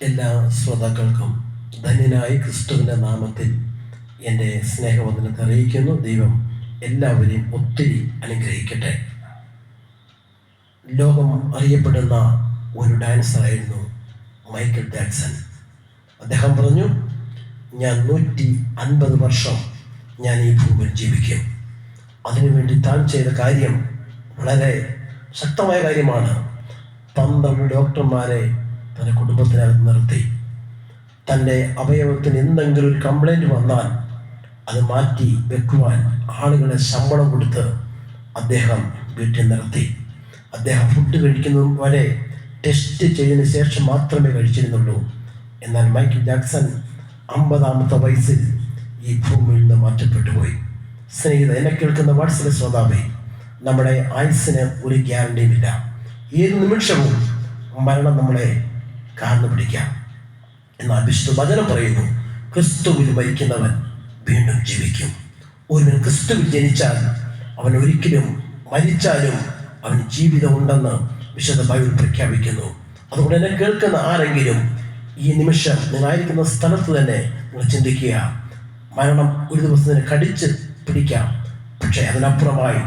എല്ലാ ശ്രോതാക്കൾക്കും ധന്യനായ ക്രിസ്തുവിൻ്റെ നാമത്തിൽ എൻ്റെ സ്നേഹവന്ദനത്തെ അറിയിക്കുന്നു. ദൈവം എല്ലാവരെയും ഒത്തിരി അനുഗ്രഹിക്കട്ടെ. ലോകം അറിയപ്പെടുന്ന ഒരു ഡാൻസറായിരുന്നു മൈക്കിൾ ജാക്സൺ. അദ്ദേഹം പറഞ്ഞു, ഞാൻ 150 വർഷം ഞാൻ ഈ ഭൂമിയിൽ ജീവിക്കും. അതിനുവേണ്ടി താൻ ചെയ്ത കാര്യം വളരെ ശക്തമായ കാര്യമാണ്. 12 ഡോക്ടർമാരെ തൻ്റെ കുടുംബത്തിനകത്ത് നിർത്തി. തൻ്റെ അവയവത്തിന് എന്തെങ്കിലും ഒരു കംപ്ലൈൻറ്റ് വന്നാൽ അത് മാറ്റി വെക്കുവാൻ ആളുകളെ ശമ്പളം കൊടുത്ത് അദ്ദേഹം വീട്ടിൽ നിർത്തി. അദ്ദേഹം ഫുഡ് കഴിക്കുന്നത് വരെ ടെസ്റ്റ് ചെയ്തതിന് ശേഷം മാത്രമേ കഴിച്ചിരുന്നുള്ളൂ. എന്നാൽ മൈക്കിൾ ജാക്സൺ 50-ാമത്തെ വയസ്സിൽ ഈ ഭൂമിയിൽ നിന്ന് മാറ്റപ്പെട്ടു പോയി. സ്നേഹിത, എന്നെ കേൾക്കുന്ന വാത്സല്യ ശ്രോതാവേ, നമ്മുടെ ആയുസ്സിന് ഒരു ഗ്യാരണ്ടിയുമില്ല. ഏത് നിമിഷവും മരണം നമ്മളെ കാർന്നു പിടിക്കാം. എന്നാൽ വിശുദ്ധ വചനം പറയുന്നു, ക്രിസ്തുവിൽ മരിക്കുന്നവൻ വീണ്ടും ജീവിക്കും. ഒരുവൻ ക്രിസ്തുവിൽ ജനിച്ചാൽ അവൻ ഒരിക്കലും മരിച്ചാലും അവന് ജീവിതമുണ്ടെന്ന് വിശുദ്ധ ബൈബിൾ പ്രഖ്യാപിക്കുന്നു. അതുകൊണ്ട് എന്നെ കേൾക്കുന്ന ആരെങ്കിലും ഈ നിമിഷം നിങ്ങളായിരിക്കുന്ന സ്ഥലത്ത് തന്നെ നിങ്ങൾ ചിന്തിക്കുക, മരണം ഒരു ദിവസത്തിന് കടിച്ച് പിടിക്കാം, പക്ഷേ അതിനപ്പുറമായി